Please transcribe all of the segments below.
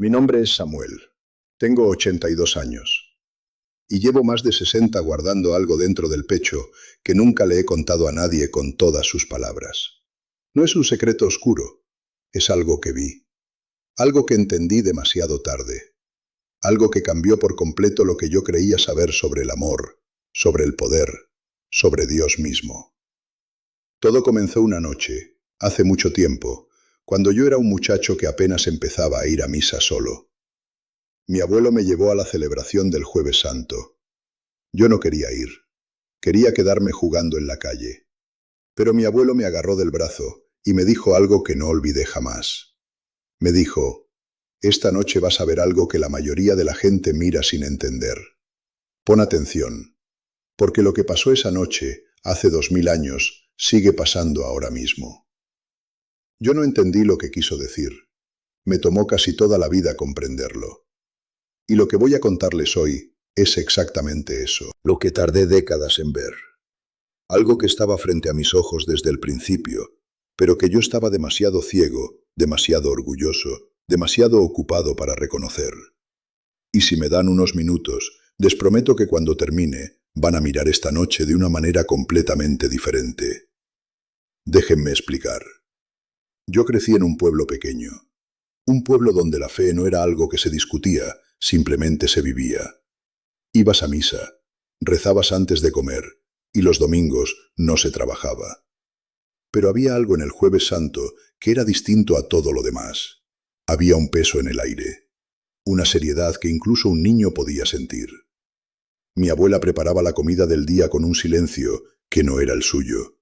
Mi nombre es Samuel. Tengo 82 años. Y llevo más de 60 guardando algo dentro del pecho que nunca le he contado a nadie con todas sus palabras. No es un secreto oscuro, es algo que vi. Algo que entendí demasiado tarde. Algo que cambió por completo lo que yo creía saber sobre el amor, sobre el poder, sobre Dios mismo. Todo comenzó una noche, hace mucho tiempo, cuando yo era un muchacho que apenas empezaba a ir a misa solo. Mi abuelo me llevó a la celebración del Jueves Santo. Yo no quería ir. Quería quedarme jugando en la calle. Pero mi abuelo me agarró del brazo y me dijo algo que no olvidé jamás. Me dijo: «Esta noche vas a ver algo que la mayoría de la gente mira sin entender. Pon atención, porque lo que pasó esa noche, hace 2000 años, sigue pasando ahora mismo». Yo no entendí lo que quiso decir. Me tomó casi toda la vida comprenderlo. Y lo que voy a contarles hoy es exactamente eso, lo que tardé décadas en ver. Algo que estaba frente a mis ojos desde el principio, pero que yo estaba demasiado ciego, demasiado orgulloso, demasiado ocupado para reconocer. Y si me dan unos minutos, les prometo que cuando termine, van a mirar esta noche de una manera completamente diferente. Déjenme explicar. Yo crecí en un pueblo pequeño. Un pueblo donde la fe no era algo que se discutía, simplemente se vivía. Ibas a misa, rezabas antes de comer, y los domingos no se trabajaba. Pero había algo en el Jueves Santo que era distinto a todo lo demás. Había un peso en el aire, una seriedad que incluso un niño podía sentir. Mi abuela preparaba la comida del día con un silencio que no era el suyo.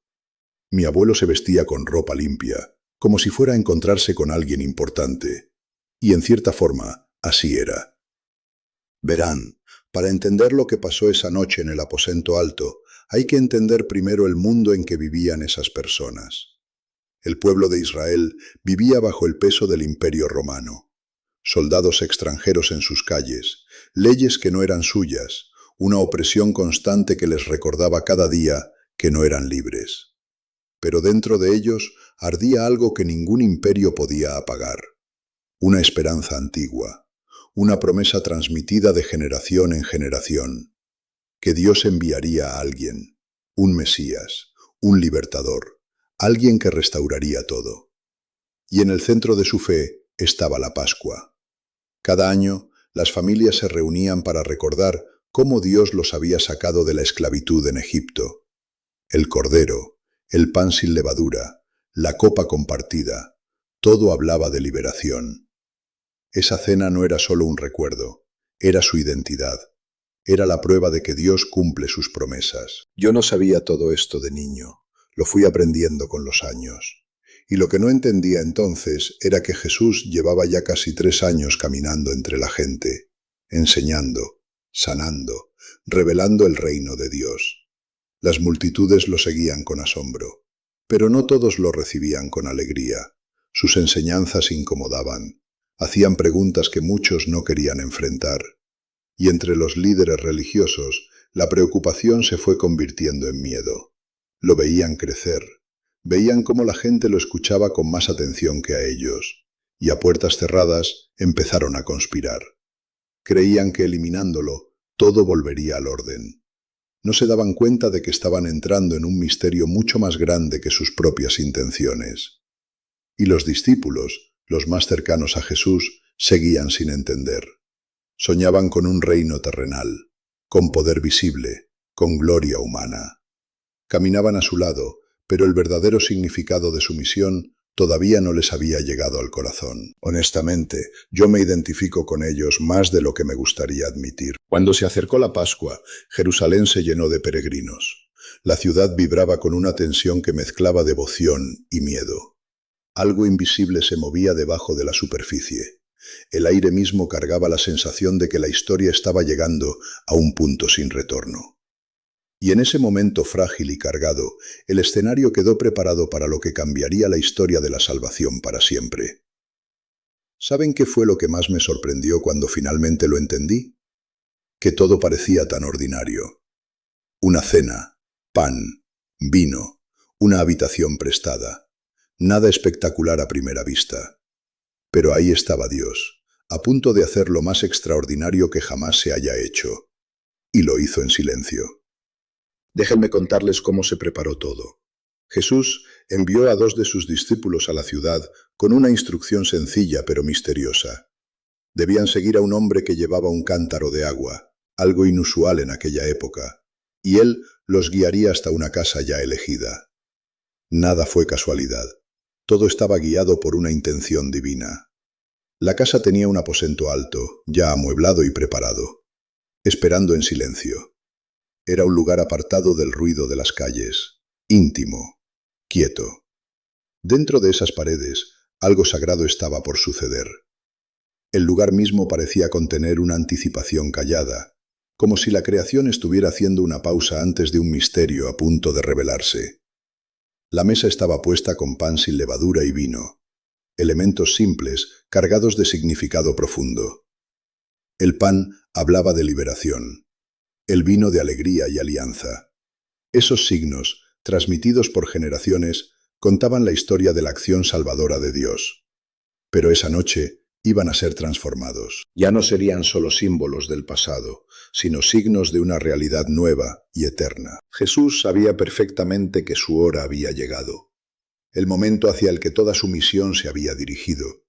Mi abuelo se vestía con ropa limpia, como si fuera a encontrarse con alguien importante. Y en cierta forma, así era. Verán, para entender lo que pasó esa noche en el aposento alto, hay que entender primero el mundo en que vivían esas personas. El pueblo de Israel vivía bajo el peso del Imperio Romano. Soldados extranjeros en sus calles, leyes que no eran suyas, una opresión constante que les recordaba cada día que no eran libres. Pero dentro de ellos ardía algo que ningún imperio podía apagar. Una esperanza antigua, una promesa transmitida de generación en generación, que Dios enviaría a alguien, un Mesías, un libertador, alguien que restauraría todo. Y en el centro de su fe estaba la Pascua. Cada año, las familias se reunían para recordar cómo Dios los había sacado de la esclavitud en Egipto. El cordero, el pan sin levadura, la copa compartida, todo hablaba de liberación. Esa cena no era solo un recuerdo, era su identidad. Era la prueba de que Dios cumple sus promesas. Yo no sabía todo esto de niño, lo fui aprendiendo con los años. Y lo que no entendía entonces era que Jesús llevaba ya casi 3 años caminando entre la gente, enseñando, sanando, revelando el reino de Dios. Las multitudes lo seguían con asombro, pero no todos lo recibían con alegría. Sus enseñanzas incomodaban, hacían preguntas que muchos no querían enfrentar. Y entre los líderes religiosos, la preocupación se fue convirtiendo en miedo. Lo veían crecer. Veían cómo la gente lo escuchaba con más atención que a ellos, y a puertas cerradas empezaron a conspirar. Creían que eliminándolo, todo volvería al orden. No se daban cuenta de que estaban entrando en un misterio mucho más grande que sus propias intenciones. Y los discípulos, los más cercanos a Jesús, seguían sin entender. Soñaban con un reino terrenal, con poder visible, con gloria humana. Caminaban a su lado, pero el verdadero significado de su misión todavía no les había llegado al corazón. Honestamente, yo me identifico con ellos más de lo que me gustaría admitir. Cuando se acercó la Pascua, Jerusalén se llenó de peregrinos. La ciudad vibraba con una tensión que mezclaba devoción y miedo. Algo invisible se movía debajo de la superficie. El aire mismo cargaba la sensación de que la historia estaba llegando a un punto sin retorno. Y en ese momento frágil y cargado, el escenario quedó preparado para lo que cambiaría la historia de la salvación para siempre. ¿Saben qué fue lo que más me sorprendió cuando finalmente lo entendí? Que todo parecía tan ordinario. Una cena, pan, vino, una habitación prestada. Nada espectacular a primera vista. Pero ahí estaba Dios, a punto de hacer lo más extraordinario que jamás se haya hecho. Y lo hizo en silencio. Déjenme contarles cómo se preparó todo. Jesús envió a 2 de sus discípulos a la ciudad con una instrucción sencilla pero misteriosa. Debían seguir a un hombre que llevaba un cántaro de agua, algo inusual en aquella época, y él los guiaría hasta una casa ya elegida. Nada fue casualidad. Todo estaba guiado por una intención divina. La casa tenía un aposento alto, ya amueblado y preparado, esperando en silencio. Era un lugar apartado del ruido de las calles, íntimo, quieto. Dentro de esas paredes, algo sagrado estaba por suceder. El lugar mismo parecía contener una anticipación callada, como si la creación estuviera haciendo una pausa antes de un misterio a punto de revelarse. La mesa estaba puesta con pan sin levadura y vino, elementos simples, cargados de significado profundo. El pan hablaba de liberación, el vino de alegría y alianza. Esos signos, transmitidos por generaciones, contaban la historia de la acción salvadora de Dios. Pero esa noche iban a ser transformados. Ya no serían solo símbolos del pasado, sino signos de una realidad nueva y eterna. Jesús sabía perfectamente que su hora había llegado, el momento hacia el que toda su misión se había dirigido.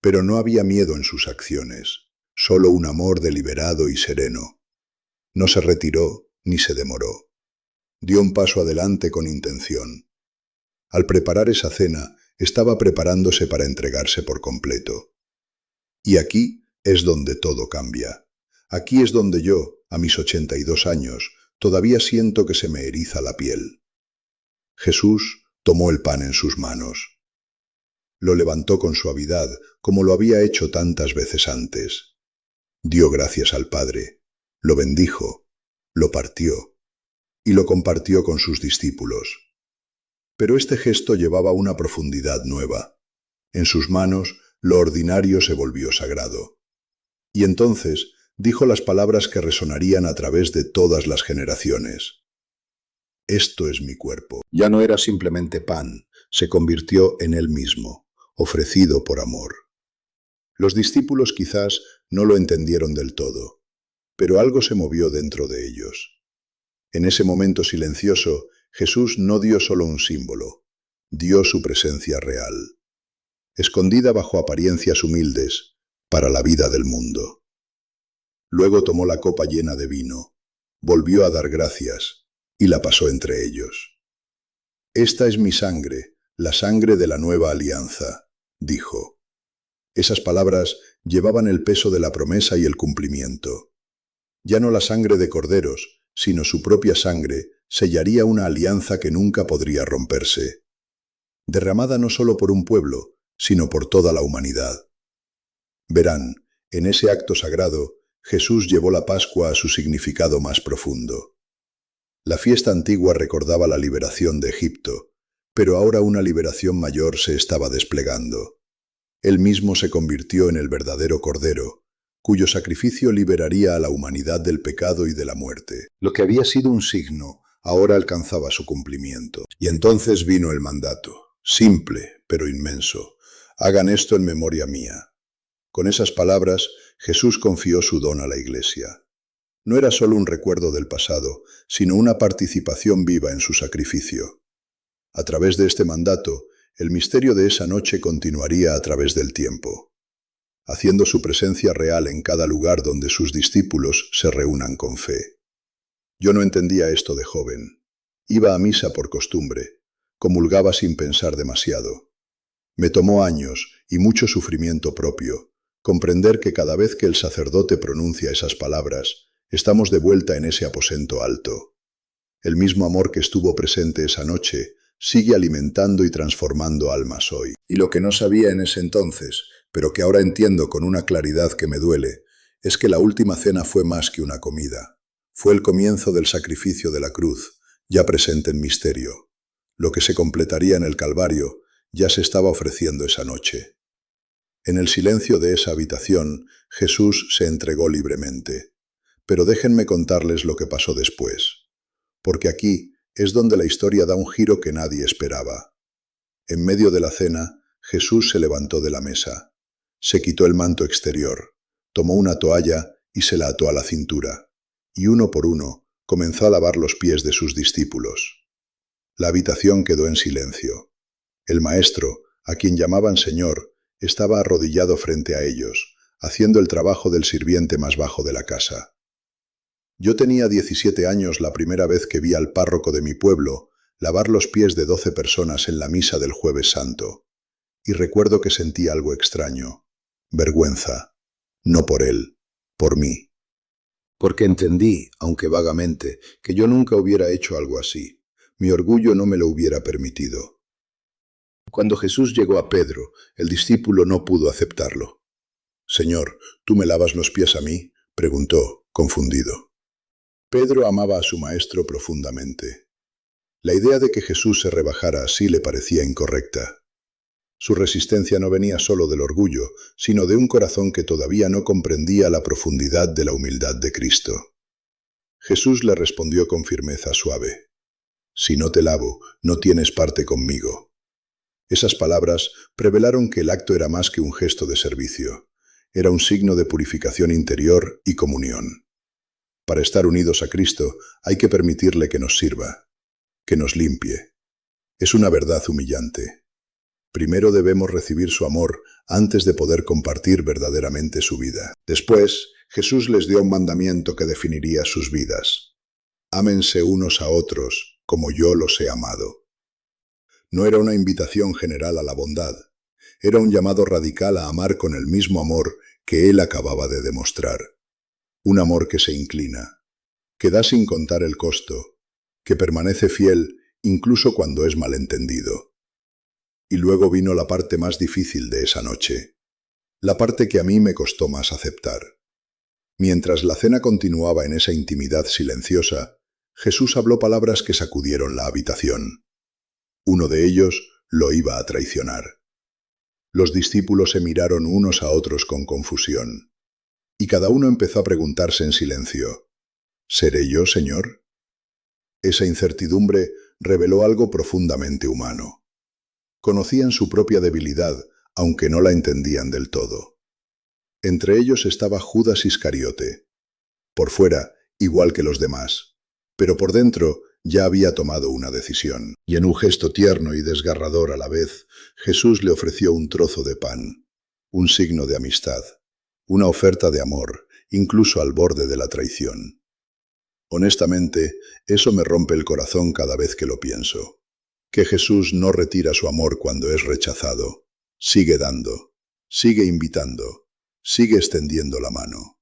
Pero no había miedo en sus acciones, solo un amor deliberado y sereno. No se retiró ni se demoró. Dio un paso adelante con intención. Al preparar esa cena, estaba preparándose para entregarse por completo. Y aquí es donde todo cambia. Aquí es donde yo, a mis 82 años, todavía siento que se me eriza la piel. Jesús tomó el pan en sus manos. Lo levantó con suavidad, como lo había hecho tantas veces antes. Dio gracias al Padre, lo bendijo, lo partió y lo compartió con sus discípulos. Pero este gesto llevaba una profundidad nueva. En sus manos, lo ordinario se volvió sagrado. Y entonces dijo las palabras que resonarían a través de todas las generaciones. Esto es mi cuerpo. Ya no era simplemente pan, se convirtió en él mismo, ofrecido por amor. Los discípulos quizás no lo entendieron del todo, pero algo se movió dentro de ellos. En ese momento silencioso, Jesús no dio solo un símbolo, dio su presencia real, escondida bajo apariencias humildes, para la vida del mundo. Luego tomó la copa llena de vino, volvió a dar gracias y la pasó entre ellos. Esta es mi sangre, la sangre de la nueva alianza, dijo. Esas palabras llevaban el peso de la promesa y el cumplimiento. Ya no la sangre de corderos, sino su propia sangre, sellaría una alianza que nunca podría romperse, derramada no solo por un pueblo, sino por toda la humanidad. Verán, en ese acto sagrado, Jesús llevó la Pascua a su significado más profundo. La fiesta antigua recordaba la liberación de Egipto, pero ahora una liberación mayor se estaba desplegando. Él mismo se convirtió en el verdadero Cordero, cuyo sacrificio liberaría a la humanidad del pecado y de la muerte. Lo que había sido un signo, ahora alcanzaba su cumplimiento. Y entonces vino el mandato, simple pero inmenso. Hagan esto en memoria mía. Con esas palabras, Jesús confió su don a la Iglesia. No era solo un recuerdo del pasado, sino una participación viva en su sacrificio. A través de este mandato, el misterio de esa noche continuaría a través del tiempo, haciendo su presencia real en cada lugar donde sus discípulos se reúnan con fe. Yo no entendía esto de joven. Iba a misa por costumbre, comulgaba sin pensar demasiado. Me tomó años y mucho sufrimiento propio comprender que cada vez que el sacerdote pronuncia esas palabras, estamos de vuelta en ese aposento alto. El mismo amor que estuvo presente esa noche sigue alimentando y transformando almas hoy. Y lo que no sabía en ese entonces, pero que ahora entiendo con una claridad que me duele, es que la última cena fue más que una comida. Fue el comienzo del sacrificio de la cruz, ya presente en misterio. Lo que se completaría en el Calvario ya se estaba ofreciendo esa noche. En el silencio de esa habitación, Jesús se entregó libremente. Pero déjenme contarles lo que pasó después, porque aquí es donde la historia da un giro que nadie esperaba. En medio de la cena, Jesús se levantó de la mesa. Se quitó el manto exterior, tomó una toalla y se la ató a la cintura, y uno por uno comenzó a lavar los pies de sus discípulos. La habitación quedó en silencio. El maestro, a quien llamaban Señor, estaba arrodillado frente a ellos, haciendo el trabajo del sirviente más bajo de la casa. Yo tenía 17 años la primera vez que vi al párroco de mi pueblo lavar los pies de 12 personas en la misa del Jueves Santo, y recuerdo que sentí algo extraño, vergüenza, no por él, por mí. Porque entendí, aunque vagamente, que yo nunca hubiera hecho algo así. Mi orgullo no me lo hubiera permitido. Cuando Jesús llegó a Pedro, el discípulo no pudo aceptarlo. «Señor, ¿tú me lavas los pies a mí?», preguntó, confundido. Pedro amaba a su maestro profundamente. La idea de que Jesús se rebajara así le parecía incorrecta. Su resistencia no venía solo del orgullo, sino de un corazón que todavía no comprendía la profundidad de la humildad de Cristo. Jesús le respondió con firmeza suave: «Si no te lavo, no tienes parte conmigo». Esas palabras revelaron que el acto era más que un gesto de servicio. Era un signo de purificación interior y comunión. Para estar unidos a Cristo hay que permitirle que nos sirva, que nos limpie. Es una verdad humillante. Primero debemos recibir su amor antes de poder compartir verdaderamente su vida. Después, Jesús les dio un mandamiento que definiría sus vidas. Ámense unos a otros como yo los he amado. No era una invitación general a la bondad. Era un llamado radical a amar con el mismo amor que él acababa de demostrar. Un amor que se inclina, que da sin contar el costo, que permanece fiel incluso cuando es malentendido. Y luego vino la parte más difícil de esa noche, la parte que a mí me costó más aceptar. Mientras la cena continuaba en esa intimidad silenciosa, Jesús habló palabras que sacudieron la habitación. Uno de ellos lo iba a traicionar. Los discípulos se miraron unos a otros con confusión, y cada uno empezó a preguntarse en silencio: ¿seré yo, Señor? Esa incertidumbre reveló algo profundamente humano. Conocían su propia debilidad, aunque no la entendían del todo. Entre ellos estaba Judas Iscariote. Por fuera, igual que los demás, pero por dentro ya había tomado una decisión. Y en un gesto tierno y desgarrador a la vez, Jesús le ofreció un trozo de pan, un signo de amistad, una oferta de amor, incluso al borde de la traición. Honestamente, eso me rompe el corazón cada vez que lo pienso. Que Jesús no retira su amor cuando es rechazado. Sigue dando, sigue invitando, sigue extendiendo la mano.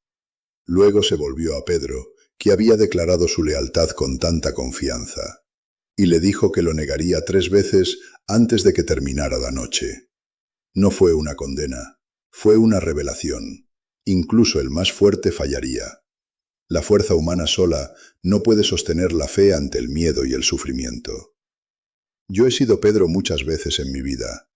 Luego se volvió a Pedro, que había declarado su lealtad con tanta confianza, y le dijo que lo negaría 3 veces antes de que terminara la noche. No fue una condena, fue una revelación. Incluso el más fuerte fallaría. La fuerza humana sola no puede sostener la fe ante el miedo y el sufrimiento. Yo he sido Pedro muchas veces en mi vida.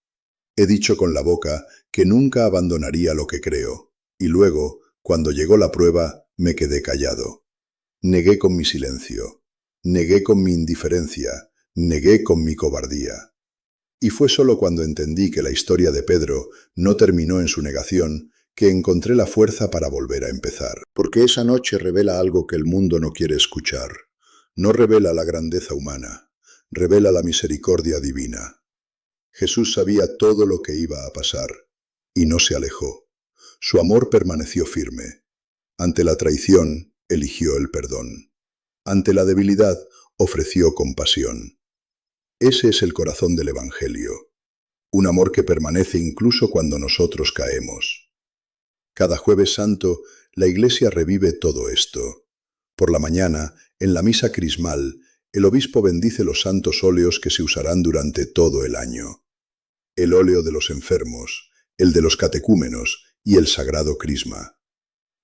He dicho con la boca que nunca abandonaría lo que creo, y luego, cuando llegó la prueba, me quedé callado. Negué con mi silencio, negué con mi indiferencia, negué con mi cobardía. Y fue solo cuando entendí que la historia de Pedro no terminó en su negación que encontré la fuerza para volver a empezar. Porque esa noche revela algo que el mundo no quiere escuchar. No revela la grandeza humana, revela la misericordia divina. Jesús sabía todo lo que iba a pasar, y no se alejó. Su amor permaneció firme. Ante la traición, eligió el perdón. Ante la debilidad, ofreció compasión. Ese es el corazón del Evangelio. Un amor que permanece incluso cuando nosotros caemos. Cada Jueves Santo, la Iglesia revive todo esto. Por la mañana, en la misa crismal, el obispo bendice los santos óleos que se usarán durante todo el año. El óleo de los enfermos, el de los catecúmenos y el sagrado crisma.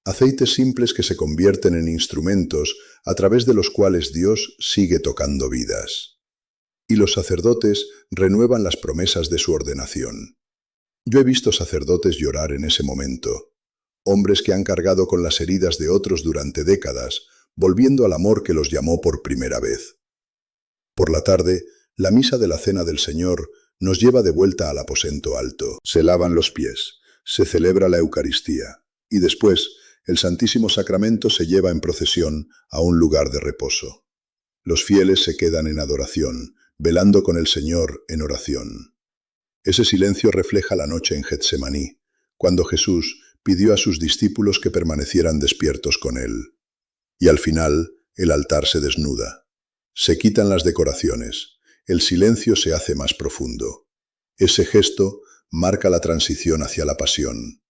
Aceites simples que se convierten en instrumentos a través de los cuales Dios sigue tocando vidas. Y los sacerdotes renuevan las promesas de su ordenación. Yo he visto sacerdotes llorar en ese momento. Hombres que han cargado con las heridas de otros durante décadas, volviendo al amor que los llamó por primera vez. Por la tarde, la misa de la Cena del Señor nos lleva de vuelta al aposento alto. Se lavan los pies, Se celebra la Eucaristía y después el Santísimo Sacramento se lleva en procesión a un lugar de reposo. Los fieles se quedan en adoración, velando con el Señor en oración. Ese silencio refleja la noche en Getsemaní, cuando Jesús pidió a sus discípulos que permanecieran despiertos con él. Y al final, el altar se desnuda. Se quitan las decoraciones. El silencio se hace más profundo. Ese gesto marca la transición hacia la pasión.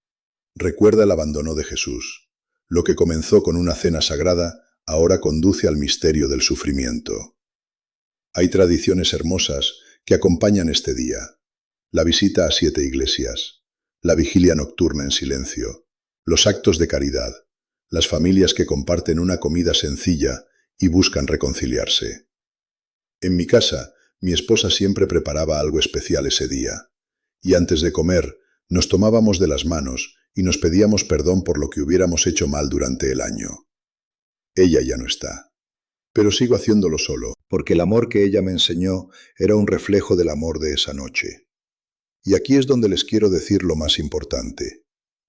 Recuerda el abandono de Jesús. Lo que comenzó con una cena sagrada, ahora conduce al misterio del sufrimiento. Hay tradiciones hermosas que acompañan este día. La visita a 7 iglesias, la vigilia nocturna en silencio, los actos de caridad, las familias que comparten una comida sencilla y buscan reconciliarse. En mi casa, mi esposa siempre preparaba algo especial ese día, y antes de comer, nos tomábamos de las manos y nos pedíamos perdón por lo que hubiéramos hecho mal durante el año. Ella ya no está, pero sigo haciéndolo solo, porque el amor que ella me enseñó era un reflejo del amor de esa noche. Y aquí es donde les quiero decir lo más importante,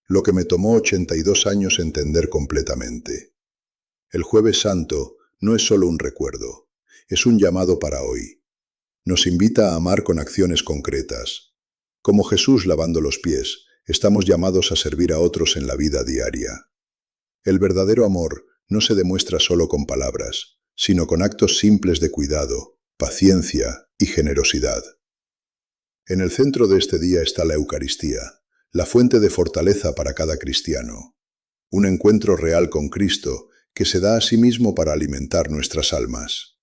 lo que me tomó 82 años entender completamente. El Jueves Santo no es solo un recuerdo, es un llamado para hoy. Nos invita a amar con acciones concretas. Como Jesús lavando los pies, estamos llamados a servir a otros en la vida diaria. El verdadero amor no se demuestra solo con palabras, sino con actos simples de cuidado, paciencia y generosidad. En el centro de este día está la Eucaristía, la fuente de fortaleza para cada cristiano. Un encuentro real con Cristo que se da a sí mismo para alimentar nuestras almas.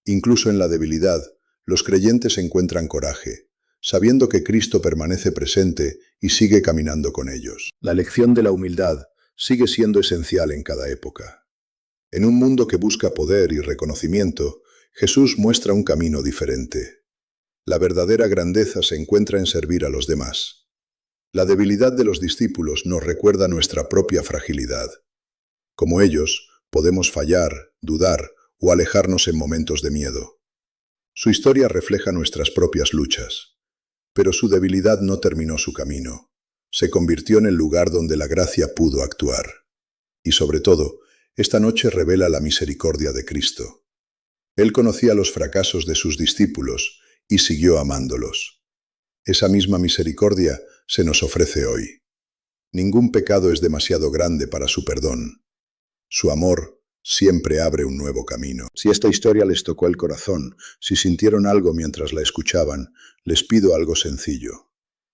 Incluso en la debilidad, los creyentes encuentran coraje, sabiendo que Cristo permanece presente y sigue caminando con ellos. La lección de la humildad sigue siendo esencial en cada época. En un mundo que busca poder y reconocimiento, Jesús muestra un camino diferente. La verdadera grandeza se encuentra en servir a los demás. La debilidad de los discípulos nos recuerda nuestra propia fragilidad. Como ellos, podemos fallar, dudar o alejarnos en momentos de miedo. Su historia refleja nuestras propias luchas, pero su debilidad no terminó su camino. Se convirtió en el lugar donde la gracia pudo actuar. Y sobre todo, esta noche revela la misericordia de Cristo. Él conocía los fracasos de sus discípulos y siguió amándolos. Esa misma misericordia se nos ofrece hoy. Ningún pecado es demasiado grande para su perdón. Su amor siempre abre un nuevo camino. Si esta historia les tocó el corazón, si sintieron algo mientras la escuchaban, les pido algo sencillo.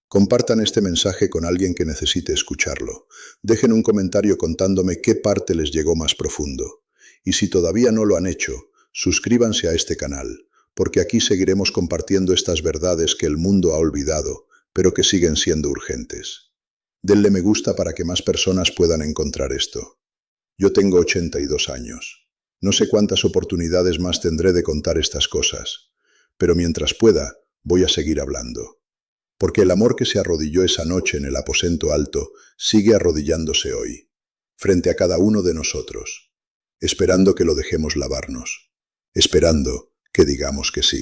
Compartan este mensaje con alguien que necesite escucharlo. Dejen un comentario contándome qué parte les llegó más profundo. Y si todavía no lo han hecho, suscríbanse a este canal, porque aquí seguiremos compartiendo estas verdades que el mundo ha olvidado, pero que siguen siendo urgentes. Denle me gusta para que más personas puedan encontrar esto. Yo tengo 82 años. No sé cuántas oportunidades más tendré de contar estas cosas, pero mientras pueda, voy a seguir hablando. Porque el amor que se arrodilló esa noche en el aposento alto sigue arrodillándose hoy, frente a cada uno de nosotros, esperando que lo dejemos lavarnos, esperando que digamos que sí.